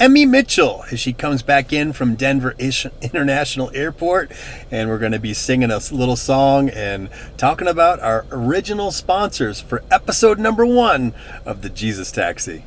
Emmy Mitchell as she comes back in from Denver International Airport, and we're going to be singing a little song and talking about our original sponsors for episode number 1 of the Jesus Taxi.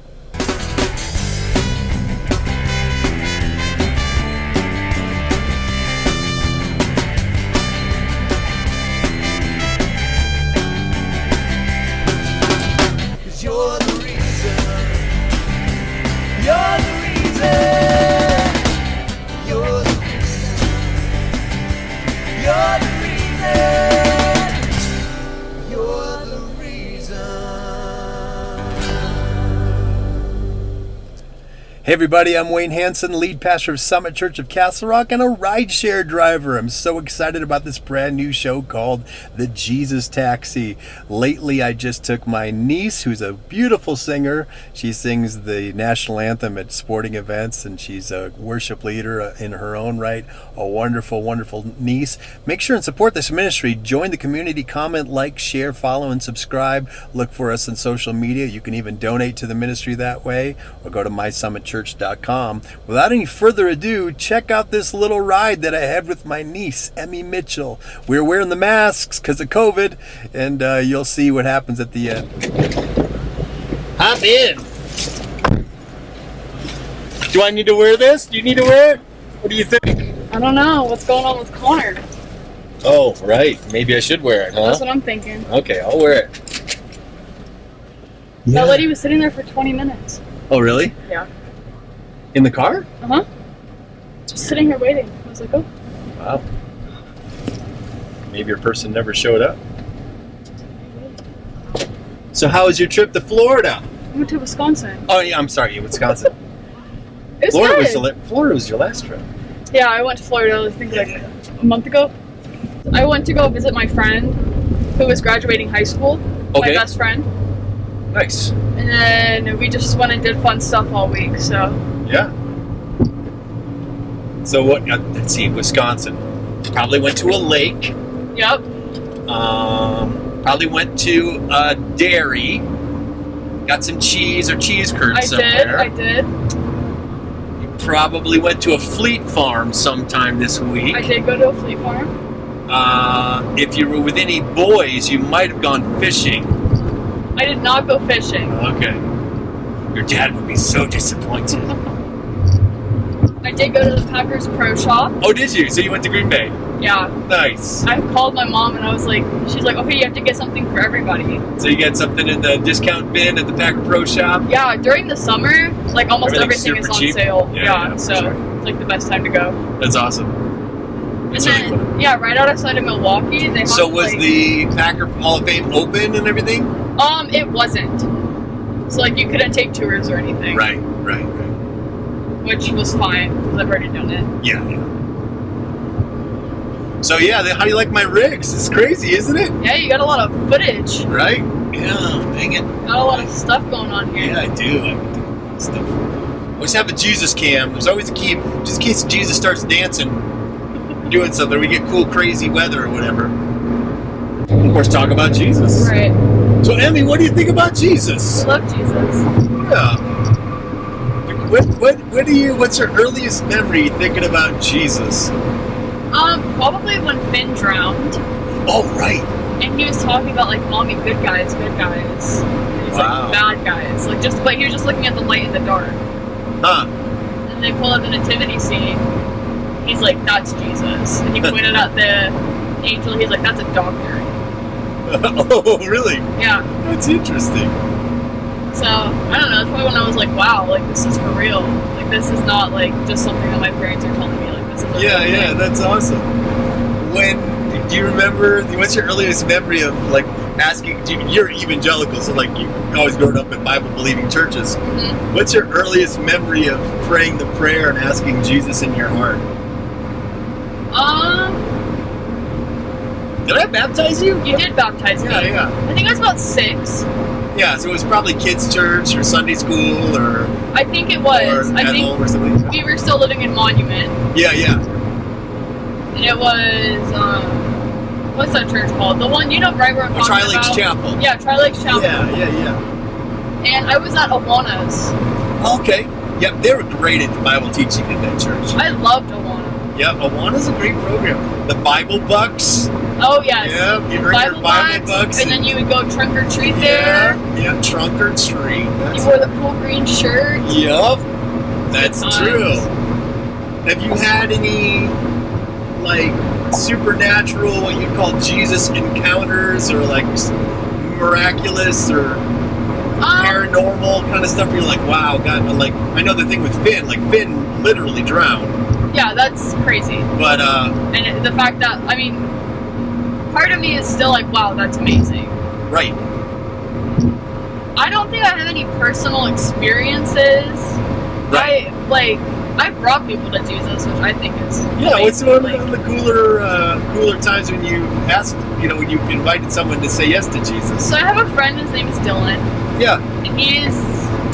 Hey everybody, I'm Wayne Hanson, lead pastor of Summit Church of Castle Rock and a rideshare driver. I'm so excited about this brand new show called The Jesus Taxi. Lately, I just took my niece, who's a beautiful singer. She sings the national anthem at sporting events, and she's a worship leader in her own right. A wonderful, wonderful niece. Make sure and support this ministry. Join the community, comment, like, share, follow, and subscribe. Look for us on social media. You can even donate to the ministry that way, or go to mysummitchurch.com. Without any further ado, check out this little ride that I had with my niece, Emmy Mitchell. We're wearing the masks because of COVID, and you'll see what happens at the end. Hop in. Do I need to wear this? Do you need to wear it? What do you think? I don't know. What's going on with Connor? Oh, right. Maybe I should wear it, huh? That's what I'm thinking. Okay, I'll wear it. That lady was sitting there for 20 minutes. Oh, really? Yeah. In the car? Uh-huh. Just sitting here waiting. I was like, oh. Wow. Maybe your person never showed up. So how was your trip to Florida? I went to Wisconsin. Oh, yeah, I'm sorry, Wisconsin. It was Florida was your last trip. Yeah, I went to Florida, I think like a month ago. I went to go visit my friend who was graduating high school. Okay. My best friend. Nice. And then we just went and did fun stuff all week, so. Yeah. So what, let's see, Wisconsin. Probably went to a lake. Yep. Probably went to a dairy. Got some cheese or cheese curds somewhere. I did. You probably went to a Fleet Farm sometime this week. I did go to a Fleet Farm. If you were with any boys, you might have gone fishing. I did not go fishing. Okay. Your dad would be so disappointed. I did go to the Packers Pro Shop. Oh, did you? So you went to Green Bay? Yeah. Nice. I called my mom and I was like, she's like, okay, you have to get something for everybody. So you get something in the discount bin at the Packer Pro Shop? Yeah, during the summer, like almost everything is on cheap. sale. Yeah, so sure. It's like the best time to go. That's awesome. It's and really then, fun. yeah, right outside of Milwaukee, they have So was the Packer Hall of Fame open and everything? It wasn't. So like you couldn't take tours or anything. Right. Which was fine because I've already done it. Yeah. So yeah, how do you like my rigs? It's crazy, isn't it? Yeah, you got a lot of footage. Right? Yeah, dang it. Got a lot of stuff going on here. Yeah, I do. I can do a lot of stuff. Always have a Jesus cam. There's always a key, just in case Jesus starts dancing, doing something. We get cool, crazy weather or whatever. Of course, talk about Jesus. Right. So, Emmy, what do you think about Jesus? I love Jesus. Yeah. What's your earliest memory thinking about Jesus? Probably when Finn drowned. Oh, right. And he was talking about like, mommy, good guys. And he's Wow. like bad guys. But he was just looking at the light in the dark. Huh. And they pull up the nativity scene. He's like, that's Jesus. And he pointed at the angel. He's like, that's a doctor. Oh, really? Yeah. That's interesting. So, I don't know. That's probably when I was like, wow, like, this is for real. Like, this is not, like, just something that my parents are telling me. Like, this is a real thing. That's awesome. Do you remember, what's your earliest memory of, like, asking, you're evangelical, so, like, you've always grown up in Bible-believing churches. Mm-hmm. What's your earliest memory of praying the prayer and asking Jesus in your heart? Did I baptize you? You did baptize me. Yeah. I think I was about 6. Yeah, so it was probably kids' church or Sunday school or... I think it was. Or I at think home or something. we were still living in Monument. Yeah. And it was, what's that church called? The one, you know right where I'm talking Tri Lakes about? Chapel. Yeah, Tri Lakes Chapel. Yeah. And I was at Awana's. Okay. Yep, they were great at the Bible teaching at that church. I loved Awana. Yeah, Awana's a great program. The Bible Bucks. Oh yes. Yeah, you earned your Bible Bucks. And then you would go trunk or treat there. Yeah, trunk or treat. You wore the cool green shirt. Yep, that's true. Have you had any, like, supernatural, what you'd call Jesus encounters, or like miraculous or paranormal kind of stuff where you're like, wow, God, like, I know the thing with Finn, like, Finn literally drowned. Yeah, that's crazy. But, and the fact that, I mean, part of me is still like, wow, that's amazing. Right. I don't think I have any personal experiences. Right. I brought people to Jesus, which I think is what's one of the cooler times when you asked, when you invited someone to say yes to Jesus? So I have a friend, his name is Dylan. Yeah. And he is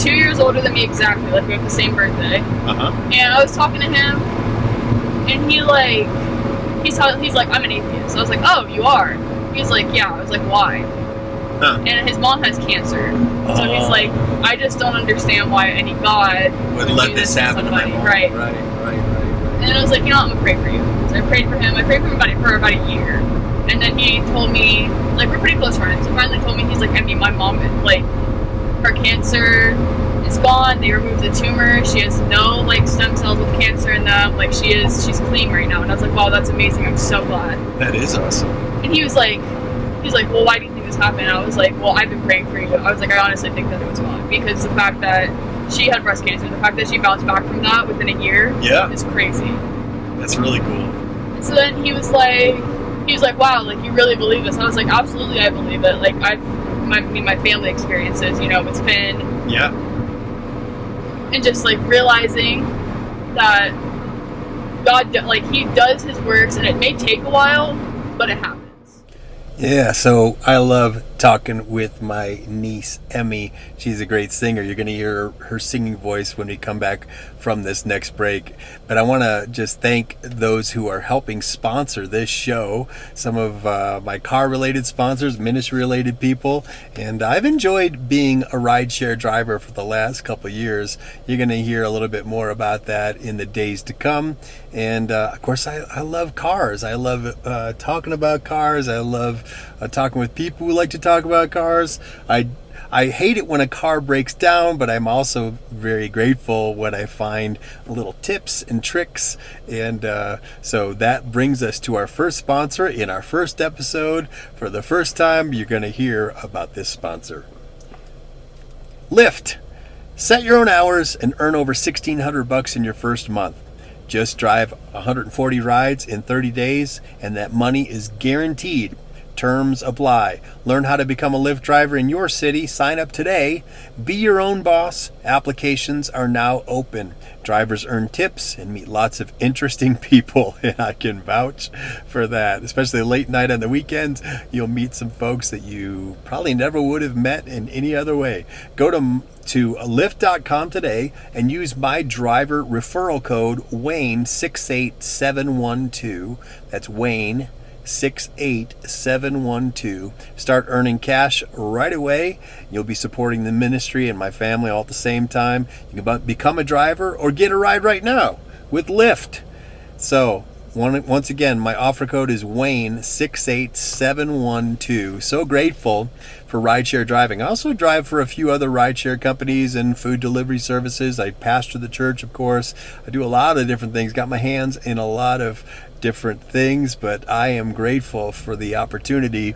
2 years older than me exactly, like we have the same birthday. Uh-huh. And I was talking to him, and he's like, I'm an atheist. I was like, oh, you are? He's like, yeah. I was like, why? Huh. And his mom has cancer. So he's like, I just don't understand why any God would let this happen to somebody. my mom. Right. Right. And I was like, I'm gonna pray for you. So I prayed for him. I prayed for him for about a year. And then he told me, like, we're pretty close friends. He finally told me, he's like, Emmy, my mom, like, her cancer is gone. They removed the tumor. She has no, like, stem cells with cancer in them. Like, she's clean right now. And I was like, wow, that's amazing. I'm so glad. That is awesome. And he was like, well, why do you think this happened? I was like, well, I've been praying for you. I was like, I honestly think that it was God, because the fact that she had breast cancer, the fact that she bounced back from that within a year is crazy. That's really cool. And so then he was like, wow, like, you really believe this? I was like, absolutely, I believe it. Like, my family experiences, with Finn. Yeah. And just, like, realizing that God, like, he does his works, and it may take a while, but it happens. Yeah, so I love talking with my niece, Emmy. She's a great singer. You're going to hear her singing voice when we come back from this next break. But I want to just thank those who are helping sponsor this show. Some of my car-related sponsors, ministry-related people. And I've enjoyed being a rideshare driver for the last couple of years. You're going to hear a little bit more about that in the days to come. And, of course, I love cars. I love talking about cars. I love talking with people who like to talk about cars. I hate it when a car breaks down, but I'm also very grateful when I find little tips and tricks. And so that brings us to our first sponsor in our first episode. For the first time, you're going to hear about this sponsor. Lyft. Set your own hours and earn over $1,600 in your first month. Just drive 140 rides in 30 days, and that money is guaranteed. Terms apply. Learn how to become a Lyft driver in your city. Sign up today. Be your own boss. Applications are now open. Drivers earn tips and meet lots of interesting people, and I can vouch for that. Especially late night on the weekends, you'll meet some folks that you probably never would have met in any other way. Go to Lyft.com today and use my driver referral code Wayne68712. That's Wayne 68712. Start earning cash right away. You'll be supporting the ministry and my family all at the same time. You can become a driver or get a ride right now with Lyft. So once again, my offer code is Wayne68712. So grateful for rideshare driving. I also drive for a few other rideshare companies and food delivery services. I pastor the church, of course. I do a lot of different things. Got my hands in a lot of different things, but I am grateful for the opportunity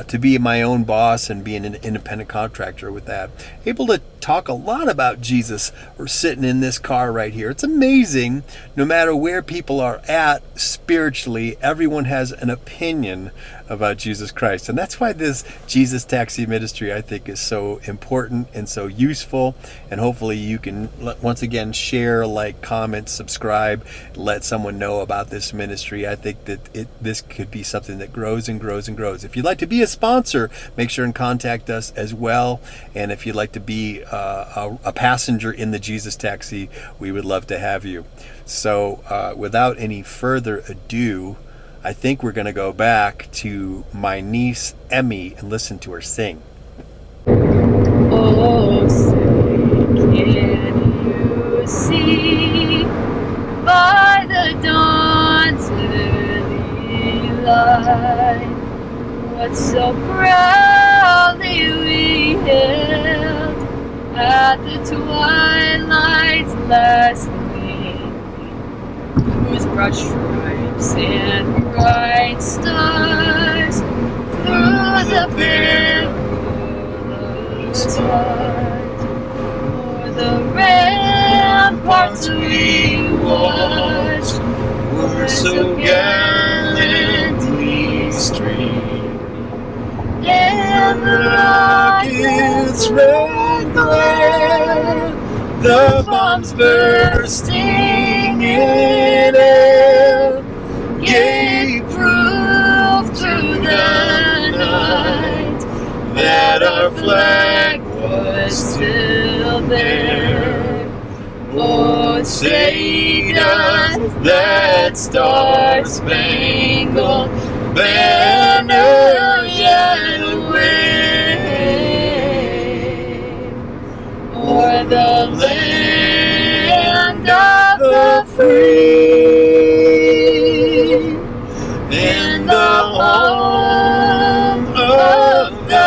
to be my own boss and being an independent contractor with that. Able to talk a lot about Jesus. We're sitting in this car right here. It's amazing. No matter where people are at spiritually, everyone has an opinion about Jesus Christ. And that's why this Jesus Taxi ministry, I think, is so important and so useful. And hopefully you can, once again, share, like, comment, subscribe, let someone know about this ministry. I think that this could be something that grows and grows and grows. If you'd like to be a sponsor, make sure and contact us as well. And if you'd like to be a passenger in the Jesus Taxi, we would love to have you. So without any further ado, I think we're going to go back to my niece, Emmy, and listen to her sing. Oh, say, can you by the dawn's early light. What so proudly we hailed at the twilight's last gleam, whose broad stripes and bright stars through the perilous fight, o'er the ramparts we watched, were so gallantly streamed, and the rocket's red glare, the bombs bursting in air, gave proof through the night that our flag was still there. Oh, say does that star-spangled banner yet wave o'er the land of the free and the home of the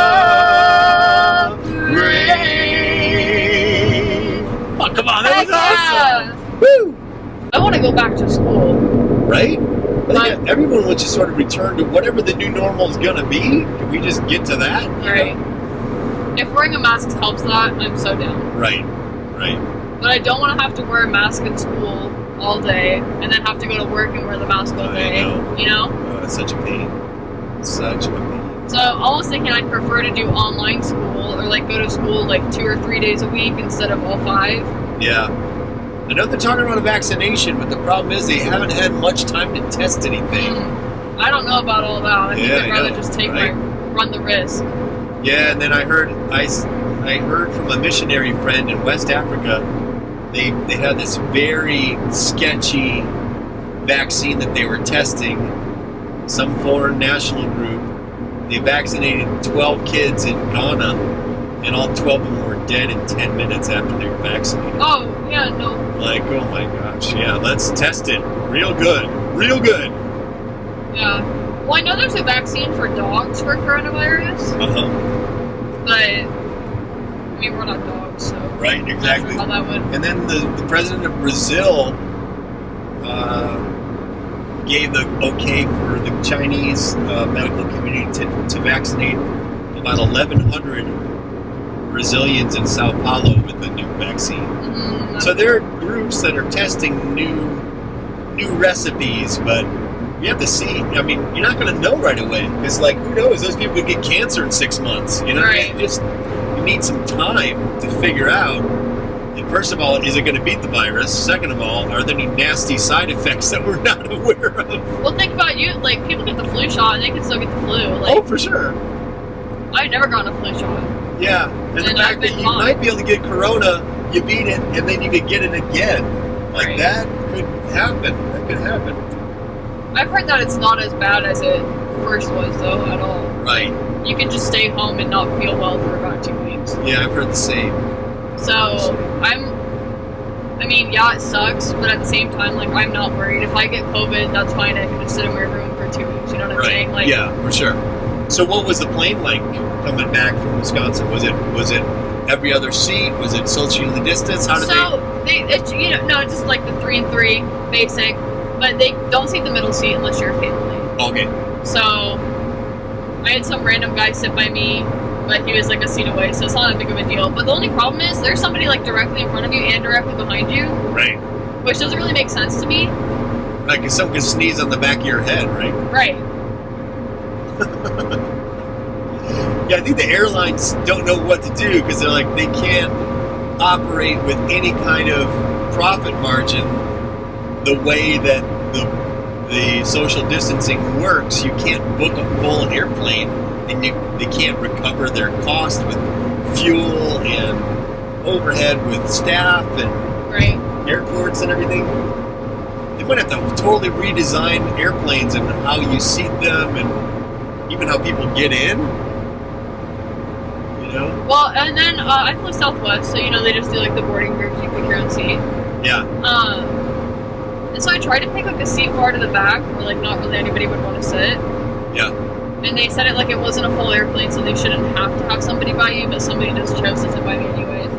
brave. Oh, come on, that was awesome! Yeah. Woo! I want to go back to school. Right? I think everyone would just sort of return to whatever the new normal is going to be. Can we just get to that? you Right. know? If wearing a mask helps that, I'm so down. Right. Right. But I don't want to have to wear a mask in school all day and then have to go to work and wear the mask all I day. know. You know? Oh, it's such a pain. Such a pain. So I was thinking I'd prefer to do online school or like go to school like 2 or 3 days a week instead of all 5. Yeah. I know they're talking about a vaccination, but the problem is they haven't had much time to test anything. I don't know about all that. I think Yeah, I'd I rather know, just take right? run the risk. Yeah, and then I heard from a missionary friend in West Africa, they had this very sketchy vaccine that they were testing. Some foreign national group. They vaccinated 12 kids in Ghana, and all 12 of them were dead in 10 minutes after they were vaccinated. Oh, yeah, no. Like, oh my gosh, yeah, let's test it. Real good. Real good. Yeah. Well, I know there's a vaccine for dogs for coronavirus, Uh-huh. but I mean, we're not dogs, so Right, I'm not exactly. sure how that would. And then the president of Brazil gave the okay for the Chinese medical community to vaccinate about 1,100 Brazilians in Sao Paulo with the new vaccine. So there are groups that are testing new recipes, but you have to see. I mean, you're not going to know right away because, like, who knows? Those people could get cancer in 6 months. You know, Right. you need some time to figure out. And first of all, is it going to beat the virus? Second of all, are there any nasty side effects that we're not aware of? Well, think about you. Like, people get the flu shot and they can still get the flu. Like, Oh, for sure. I've never gotten a flu shot. Yeah, and the And fact I've that been you fine. might be able to get corona, you beat it, and then you could get it again. Like Right. that could happen. That could happen. I've heard that it's not as bad as it first was, though, at all. Right. You can just stay home and not feel well for about 2 weeks. Yeah, I've heard the same. So, I mean, yeah, it sucks, but at the same time, like, I'm not worried. If I get COVID, that's fine. I can just sit in my room for 2 weeks. You know what I'm saying? Like, yeah, for sure. So what was the plane like coming back from Wisconsin? Was it every other seat? Was it socially distanced? How did it's just like the 3 and 3 basic, but they don't seat the middle seat unless you're a family. Okay. So I had some random guy sit by me, but he was like a seat away, so it's not that big of a deal. But the only problem is there's somebody like directly in front of you and directly behind you, Right. which doesn't really make sense to me. Like if someone could sneeze on the back of your head, right? Right. Yeah, I think the airlines don't know what to do because they're like they can't operate with any kind of profit margin the way that the social distancing works. You can't book a full airplane, and they can't recover their cost with fuel and overhead with staff and Right. airports and everything. They might have to totally redesign airplanes and how you seat them and even how people get in. You know? Well, and then I flew Southwest, so they just do like the boarding groups. You pick your own seat. Yeah. And so I tried to pick like a seat far to the back where like not really anybody would want to sit. Yeah. And they said it like it wasn't a full airplane, so they shouldn't have to have somebody by you, but somebody just chose to sit by me anyways.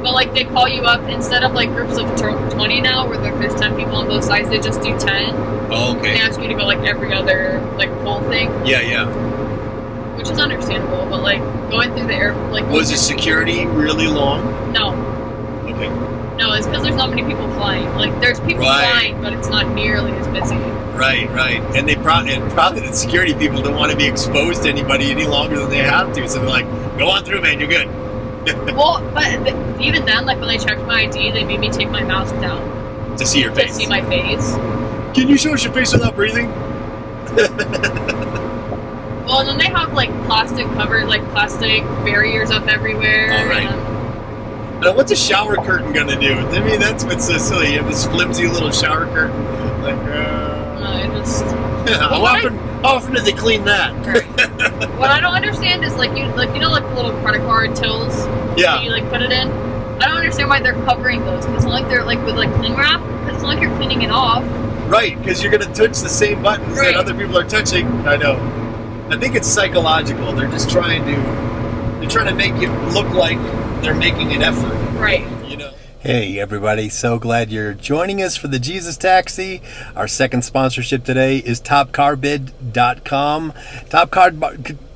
But like they call you up instead of like groups of 20 now, where like there's 10 people on both sides, they just do 10. Oh, okay. They ask you to go like every other like pull thing. Yeah, yeah. Which is understandable, but like going through the air, like Was the security really long? No, Okay. no, it's because there's not many people flying. Like there's people Right. flying, but it's not nearly as busy. Right, right. And probably the security people don't want to be exposed to anybody any longer than they have to. So they're like, go on through, man, you're good. Well, but even then, like when they checked my ID, they made me take my mask down To see your to face. see my face. Can you show us your face without breathing? Well, and then they have like plastic barriers up everywhere. All right. Now, what's a shower curtain gonna do? I mean, that's what's so silly. You have this flimsy little shower curtain. Like, I just how often do they clean that? what I don't understand is like you know like the little credit card tills Yeah. that you like put it in. I don't understand why they're covering those. Cause it's not like they're like with like cling wrap. Because it's not like you're cleaning it off. Right, because you're gonna touch the same buttons Right. that other people are touching. I know. I think it's psychological. They're just trying to make it look like they're making an effort. Right. You know. Hey everybody, so glad you're joining us for the Jesus Taxi. Our second sponsorship today is TopCarBid.com.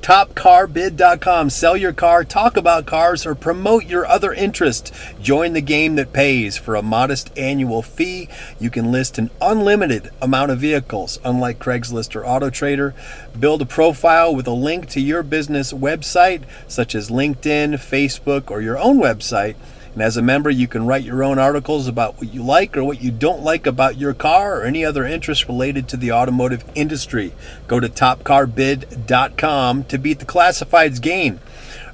TopCarBid.com. Sell your car, talk about cars, or promote your other interest. Join the game that pays. For a modest annual fee, you can list an unlimited amount of vehicles, unlike Craigslist or AutoTrader. Build a profile with a link to your business website, such as LinkedIn, Facebook, or your own website. And as a member, you can write your own articles about what you like or what you don't like about your car or any other interest related to the automotive industry. Go to topcarbid.com to beat the classifieds game.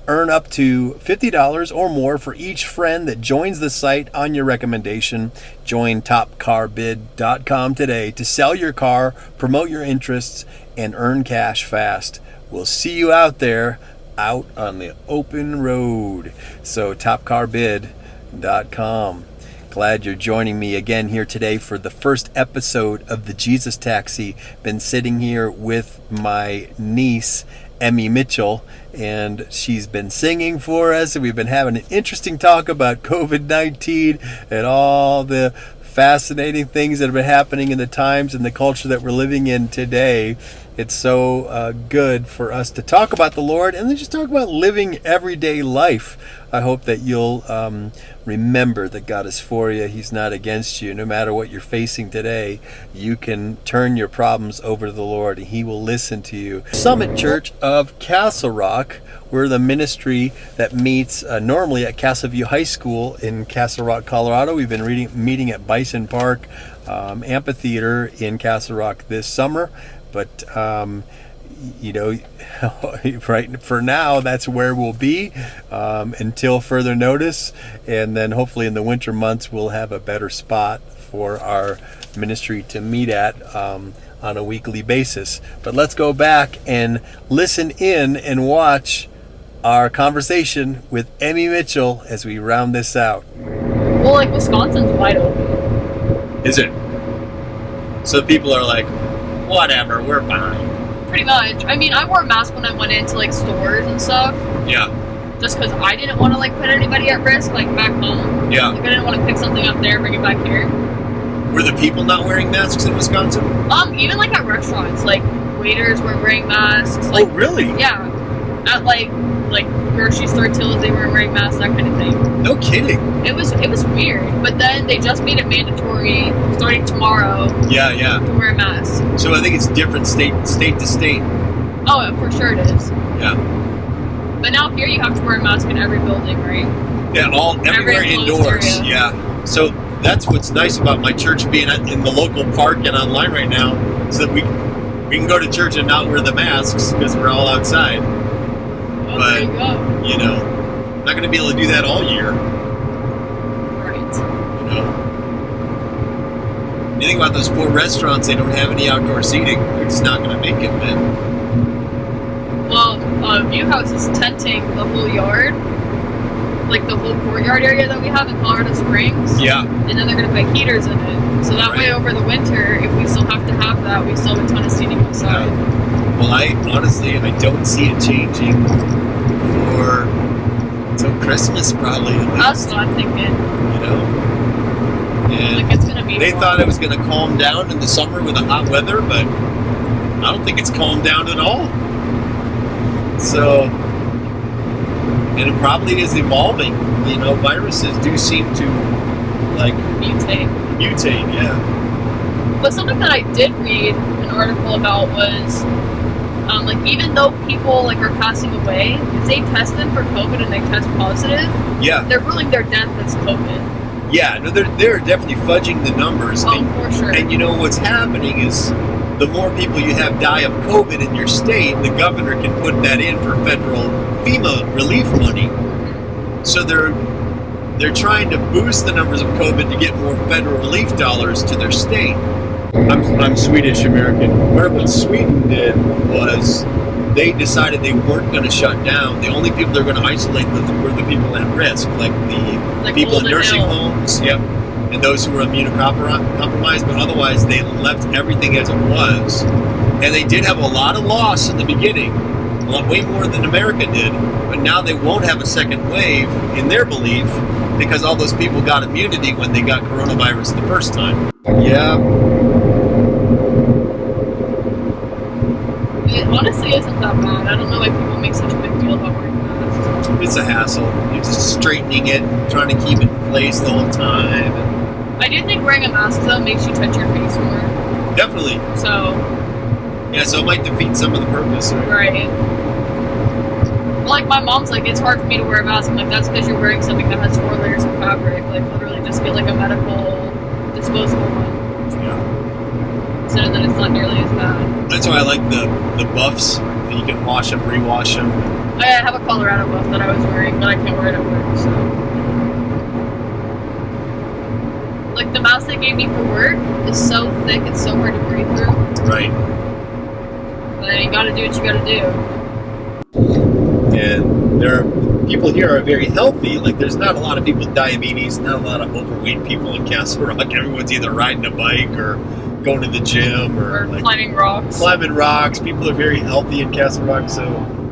Earn up to $50 or more for each friend that joins the site on your recommendation. Join topcarbid.com today to sell your car, promote your interests, and earn cash fast. We'll see you out there, out on the open road. So topcarbid.com. Glad you're joining me again here today for the first episode of the Jesus Taxi. Been sitting here with my niece, Emmy Mitchell, and she's been singing for us, and we've been having an interesting talk about COVID-19 and all the fascinating things that have been happening in the times and the culture that we're living in today. It's so good for us to talk about the Lord and then just talk about living everyday life. I hope that you'll remember that God is for you. He's not against you. No matter what you're facing today, you can turn your problems over to the Lord and He will listen to you. Summit Church of Castle Rock. We're the ministry that meets normally at Castle View High School in Castle Rock, Colorado. We've been meeting at Bison Park Amphitheater in Castle Rock this summer. But, you know, right for now, that's where we'll be until further notice. And then hopefully in the winter months, we'll have a better spot for our ministry to meet at on a weekly basis. But let's go back and listen in and watch our conversation with Emmy Mitchell as we round this out. Well, like Wisconsin's wide open. Is it? So people are like, whatever, we're fine. Pretty much. I mean, I wore a mask when I went into like stores and stuff. Yeah. Just because I didn't want to like put anybody at risk, like back home. Yeah. Like I didn't want to pick something up there and bring it back here. Were the people not wearing masks in Wisconsin? Even like at restaurants, like waiters were wearing masks. Like, oh, really? Yeah. At like grocery store tills, they were wearing masks, that kind of thing. No kidding. It was weird, but then they just made it mandatory starting tomorrow. Yeah, yeah. To wear a mask. So I think it's different state to state. Oh, for sure it is. Yeah. But now here you have to wear a mask in every building, right? Yeah, everywhere indoors. Area. Yeah. So that's what's nice about my church being in the local park and online right now, is that we can go to church and not wear the masks because we're all outside. Oh, But, there you go. you know, I'm not going to be able to do that all year. Right. You know. You think about those poor restaurants, they don't have any outdoor seating. They're just not going to make it, man. Well, View House is tenting the whole yard. like the whole courtyard area that we have in Colorado Springs. Yeah. And then they're going to put heaters in it. So that way over the winter, if we still have to have that, we still have a ton of seating outside. Yeah. Well, I don't see it changing for till Christmas probably. That's what I'm thinking. You know? And like it's going to be they thought it was going to calm down in the summer with the hot weather, but I don't think it's calmed down at all. So, and it probably is evolving. You know, viruses do seem to like mutate, yeah. But something that I did read an article about was like even though people like are passing away, if they test them for COVID and they test positive, yeah, they're ruling their death as COVID. Yeah, no, they're definitely fudging the numbers. Oh, for sure. And you know what's happening is the more people you have die of COVID in your state, the governor can put that in for federal FEMA relief money. So they're trying to boost the numbers of COVID to get more federal relief dollars to their state. I'm Swedish American. What Sweden did was they decided they weren't going to shut down. The only people they're going to isolate were the people at risk, like the people in nursing homes, yep, and those who were immunocompromised. But otherwise, they left everything as it was. And they did have a lot of loss in the beginning, way more than America did. But now they won't have a second wave, in their belief, because all those people got immunity when they got coronavirus the first time. Yeah. It honestly isn't that bad. I don't know why people make such a big deal about wearing masks. It's a hassle. You're just straightening it, trying to keep it in place the whole time. I do think wearing a mask though makes you touch your face more. Definitely. So. Yeah, so it might defeat some of the purpose. Right. Like my mom's like, it's hard for me to wear a mask. I'm like, that's because you're wearing something that has 4 layers of fabric. Like literally just get like a medical disposable one. So that it's not nearly as bad. That's why I like the buffs. That you can wash them, rewash them. I have a Colorado buff that I was wearing, but I can't wear it at work, so. Like the mask they gave me for work is so thick, it's so hard to breathe through. Right. But you gotta do what you gotta do. And there are people here are very healthy. Like there's not a lot of people with diabetes, not a lot of overweight people in Castle Rock. Everyone's either riding a bike or going to the gym or like climbing rocks. People are very healthy in Castle Rock, so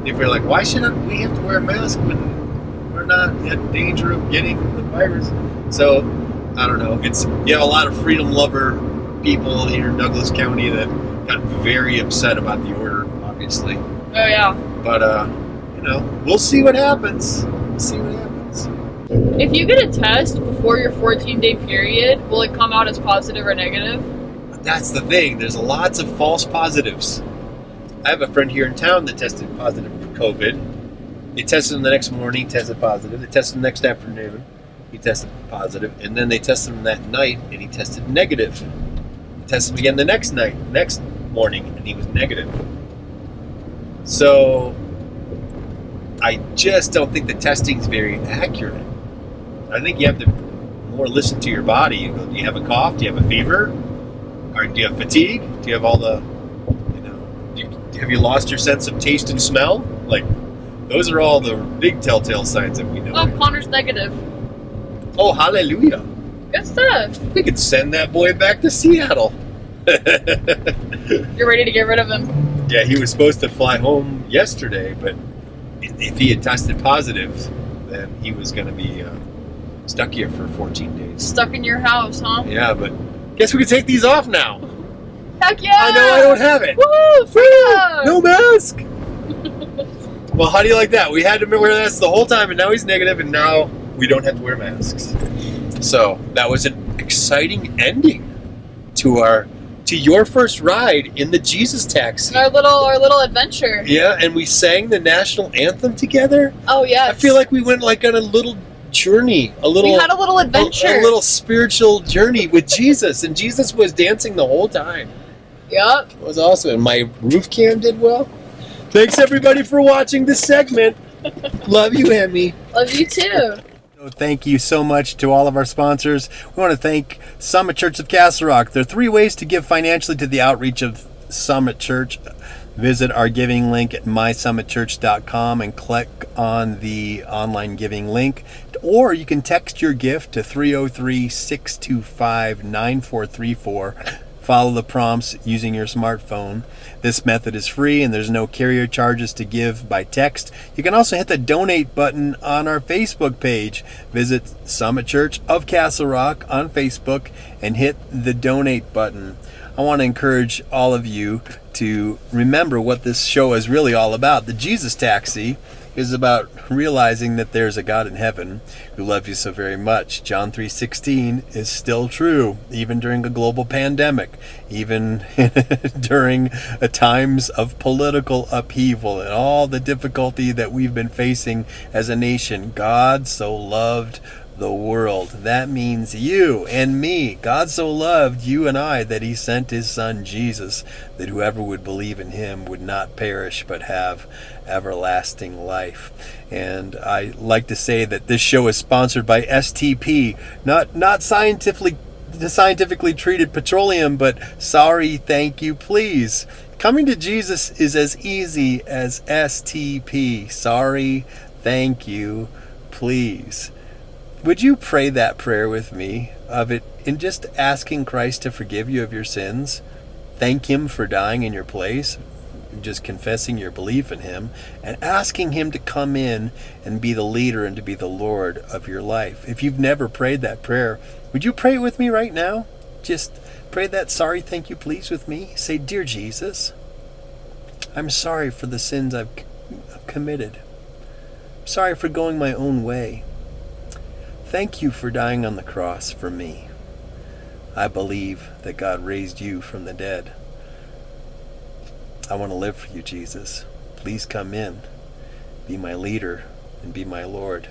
if we're like, why shouldn't we have to wear a mask when we're not in danger of getting the virus? So I don't know. You have a lot of freedom lover people here in Douglas County that got very upset about the order, obviously. Oh yeah. But we'll see what happens. If you get a test before your 14-day period, will it come out as positive or negative? That's the thing. There's lots of false positives. I have a friend here in town that tested positive for COVID. They tested him the next morning, tested positive. They tested him the next afternoon, he tested positive. And then they tested him that night, and he tested negative. They tested him again the next morning, and he was negative. So I just don't think the testing's very accurate. I think you have to more listen to your body. You go, do you have a cough? Do you have a fever? Or do you have fatigue? Do you have all the, have you lost your sense of taste and smell? Like, those are all the big telltale signs that we know. Oh, Connor's negative. Oh, hallelujah. Good stuff. We could send that boy back to Seattle. You're ready to get rid of him. Yeah, he was supposed to fly home yesterday, but if he had tested positive, then he was going to be stuck here for 14 days. Stuck in your house, huh? Yeah, but guess we can take these off now. Heck yeah! I know I don't have it. Woo! Freedom! No mask! Well, how do you like that? We had to wear masks the whole time, and now he's negative, and now we don't have to wear masks. So that was an exciting ending to your first ride in the Jesus taxi. Our little adventure. Yeah, and we sang the national anthem together. Oh yes. I feel like we went like on a little journey, we had a little adventure, a little spiritual journey with Jesus, and Jesus was dancing the whole time. Yep. It was awesome, and my roof cam did well. Thanks everybody for watching this segment. Love you, Emmy. Love you too. Thank you so much to all of our sponsors. We want to thank Summit Church of Castle Rock. There are 3 ways to give financially to the outreach of Summit Church. Visit our giving link at mysummitchurch.com and click on the online giving link. Or you can text your gift to 303-625-9434. Follow the prompts using your smartphone. This method is free and there's no carrier charges to give by text. You can also hit the donate button on our Facebook page. Visit Summit Church of Castle Rock on Facebook and hit the donate button. I want to encourage all of you to remember what this show is really all about. The Jesus Taxi is about realizing that there's a God in heaven who loves you so very much. John 3:16 is still true, even during a global pandemic, even during times of political upheaval and all the difficulty that we've been facing as a nation. God so loved the world. That means you and me. God so loved you and I that he sent his son Jesus, that whoever would believe in him would not perish but have everlasting life. And I like to say that this show is sponsored by STP, not scientifically treated petroleum, but sorry, thank you, please. Coming to Jesus is as easy as STP. Sorry, thank you, please. Would you pray that prayer with me of it in just asking Christ to forgive you of your sins? Thank him for dying in your place, just confessing your belief in him, and asking him to come in and be the leader and to be the Lord of your life. If you've never prayed that prayer, would you pray it with me right now? Just pray that sorry, thank you, please with me. Say, Dear Jesus, I'm sorry for the sins I've committed. I'm sorry for going my own way. Thank you for dying on the cross for me. I believe that God raised you from the dead. I want to live for you, Jesus. Please come in, be my leader, and be my Lord.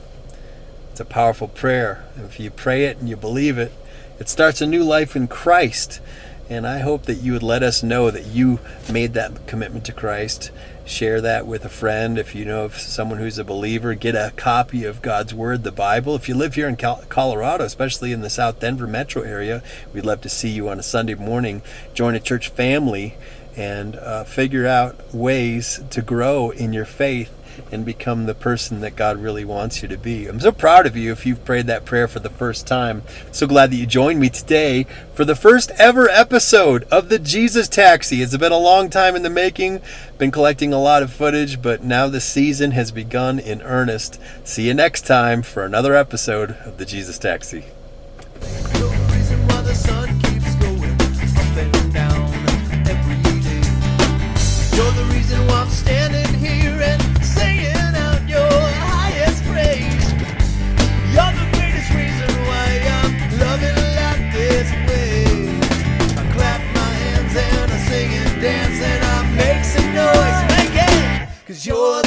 It's a powerful prayer. And if you pray it and you believe it, it starts a new life in Christ. And I hope that you would let us know that you made that commitment to Christ. Share that with a friend. If you know of someone who's a believer, get a copy of God's Word, the Bible. If you live here in Colorado, especially in the South Denver metro area, we'd love to see you on a Sunday morning. Join a church family and figure out ways to grow in your faith and become the person that God really wants you to be. I'm so proud of you if you've prayed that prayer for the first time. So glad that you joined me today for the first ever episode of the Jesus Taxi. It's been a long time in the making, been collecting a lot of footage, but now the season has begun in earnest. See you next time for another episode of the Jesus Taxi. You're the reason why I'm standing here and singing out your highest praise. You're the greatest reason why I'm loving life this way. I clap my hands and I sing and dance and I make some noise, make it, 'cause you're